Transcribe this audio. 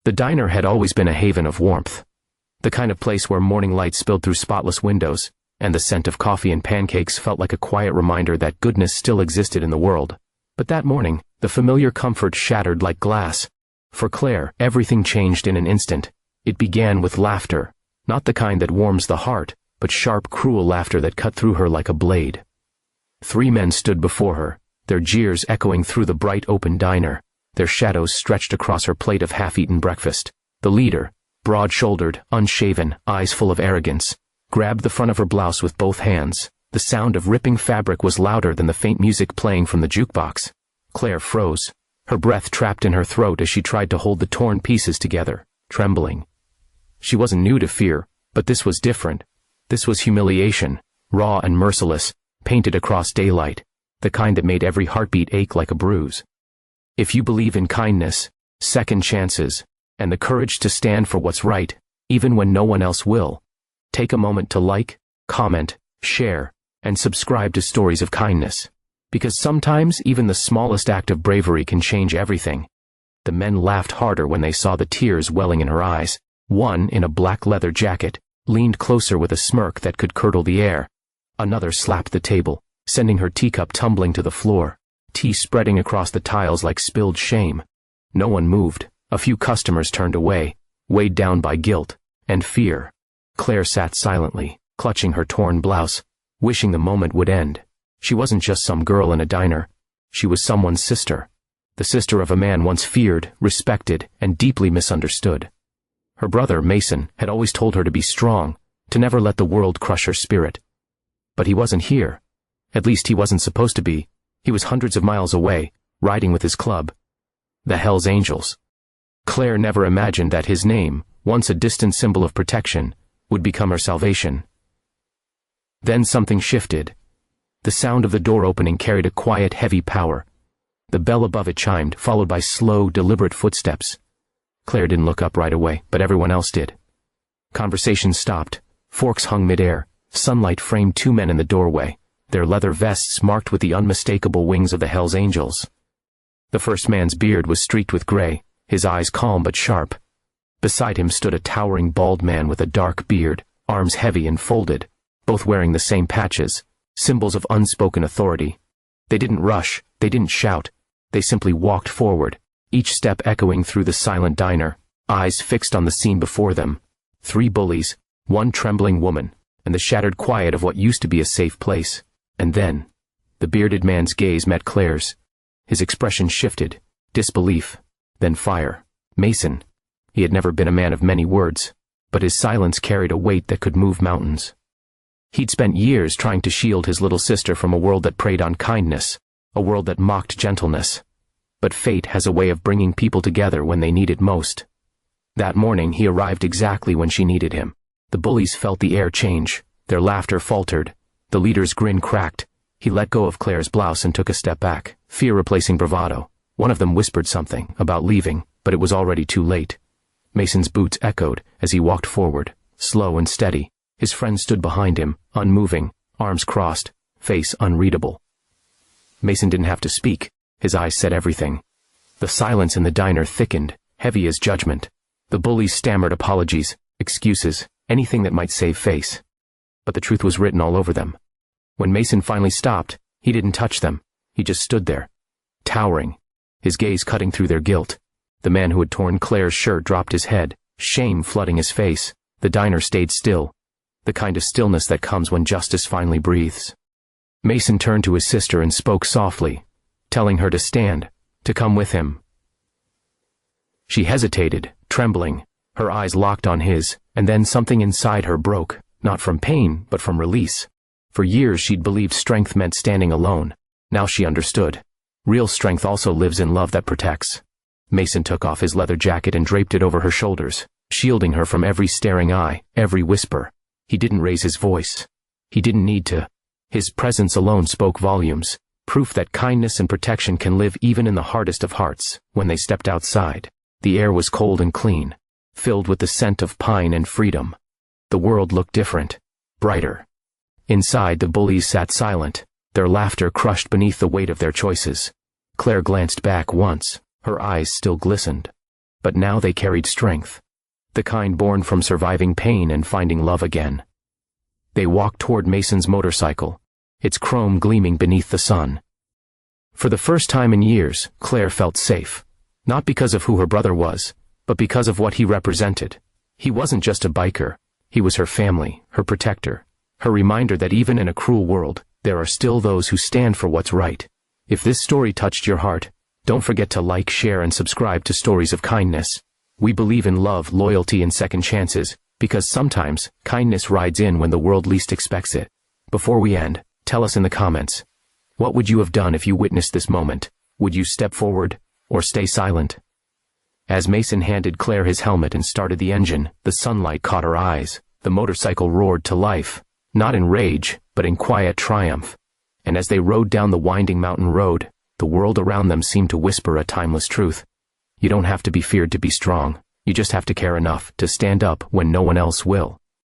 The diner had always been a haven of warmth. The kind of place where morning light spilled through spotless windows, and the scent of coffee and pancakes felt like a quiet reminder that goodness still existed in the world. But that morning, the familiar comfort shattered like glass. For Clare, everything changed in an instant. It began with laughter, not the kind that warms the heart, but sharp, cruel laughter that cut through her like a blade. 3 men stood before her, their jeers echoing through the bright open diner, their shadows stretched across her plate of half-eaten breakfast. The leader, broad-shouldered, unshaven, eyes full of arrogance, grabbed the front of her blouse with both hands. The sound of ripping fabric was louder than the faint music playing from the jukebox. Clare froze, her breath trapped in her throat as she tried to hold the torn pieces together, trembling. She wasn't new to fear, but this was different. This was humiliation, raw and merciless, painted across daylight, the kind that made every heartbeat ache like a bruise. If you believe in kindness, second chances, and the courage to stand for what's right, even when no one else will, take a moment to like, comment, share, and subscribe to Stories of Kindness. Because sometimes even the smallest act of bravery can change everything. The men laughed harder when they saw the tears welling in her eyes. One, in a black leather jacket, leaned closer with a smirk that could curdle the air. Another slapped the table, sending her teacup tumbling to the floor, tea spreading across the tiles like spilled shame. No one moved. A few customers turned away, weighed down by guilt and fear. Clare sat silently, clutching her torn blouse, wishing the moment would end. She wasn't just some girl in a diner. She was someone's sister. The sister of a man once feared, respected, and deeply misunderstood. Her brother, Mason, had always told her to be strong, to never let the world crush her spirit. But he wasn't here. At least he wasn't supposed to be. He was hundreds of miles away, riding with his club. The Hells Angels. Clare never imagined that his name, once a distant symbol of protection, would become her salvation. Then something shifted. The sound of the door opening carried a quiet, heavy power. The bell above it chimed, followed by slow, deliberate footsteps. Clare didn't look up right away, but everyone else did. Conversation stopped. Forks hung midair. Sunlight framed 2 men in the doorway, their leather vests marked with the unmistakable wings of the Hells Angels. The first man's beard was streaked with gray, his eyes calm but sharp. Beside him stood a towering bald man with a dark beard, arms heavy and folded, both wearing the same patches, symbols of unspoken authority. They didn't rush, they didn't shout, they simply walked forward, each step echoing through the silent diner, eyes fixed on the scene before them. 3 bullies, 1 trembling woman, and the shattered quiet of what used to be a safe place. And then, the bearded man's gaze met Clare's. His expression shifted, disbelief, then fire. Mason. He had never been a man of many words, but his silence carried a weight that could move mountains. He'd spent years trying to shield his little sister from a world that preyed on kindness, a world that mocked gentleness. But fate has a way of bringing people together when they need it most. That morning he arrived exactly when she needed him. The bullies felt the air change, their laughter faltered, the leader's grin cracked. He let go of Clare's blouse and took a step back, fear replacing bravado. One of them whispered something about leaving, but it was already too late. Mason's boots echoed as he walked forward, slow and steady. His friend stood behind him, unmoving, arms crossed, face unreadable. Mason didn't have to speak. His eyes said everything. The silence in the diner thickened, heavy as judgment. The bullies stammered apologies, excuses, anything that might save face. But the truth was written all over them. When Mason finally stopped, he didn't touch them. He just stood there, towering, his gaze cutting through their guilt. The man who had torn Clare's shirt dropped his head, shame flooding his face. The diner stayed still, the kind of stillness that comes when justice finally breathes. Mason turned to his sister and spoke softly, telling her to stand, to come with him. She hesitated, trembling, her eyes locked on his, and then something inside her broke, not from pain, but from release. For years she'd believed strength meant standing alone. Now she understood. Real strength also lives in love that protects. Mason took off his leather jacket and draped it over her shoulders, shielding her from every staring eye, every whisper. He didn't raise his voice. He didn't need to. His presence alone spoke volumes, proof that kindness and protection can live even in the hardest of hearts. When they stepped outside, the air was cold and clean, filled with the scent of pine and freedom. The world looked different, brighter. Inside, the bullies sat silent, their laughter crushed beneath the weight of their choices. Clare glanced back once, her eyes still glistened. but now they carried strength. The kind born from surviving pain and finding love again. They walked toward Mason's motorcycle, its chrome gleaming beneath the sun. For the first time in years, Claire felt safe. Not because of who her brother was, but because of what he represented. He wasn't just a biker. He was her family, her protector, her reminder that even in a cruel world, there are still those who stand for what's right. If this story touched your heart, don't forget to like, share, and subscribe to Stories of Kindness. We believe in love, loyalty, and second chances, because sometimes, kindness rides in when the world least expects it. Before we end, tell us in the comments, what would you have done if you witnessed this moment? Would you step forward, or stay silent? As Mason handed Claire his helmet and started the engine, the sunlight caught her eyes. The motorcycle roared to life, not in rage, but in quiet triumph. And as they rode down the winding mountain road, the world around them seemed to whisper a timeless truth. You don't have to be feared to be strong. You just have to care enough to stand up when no one else will.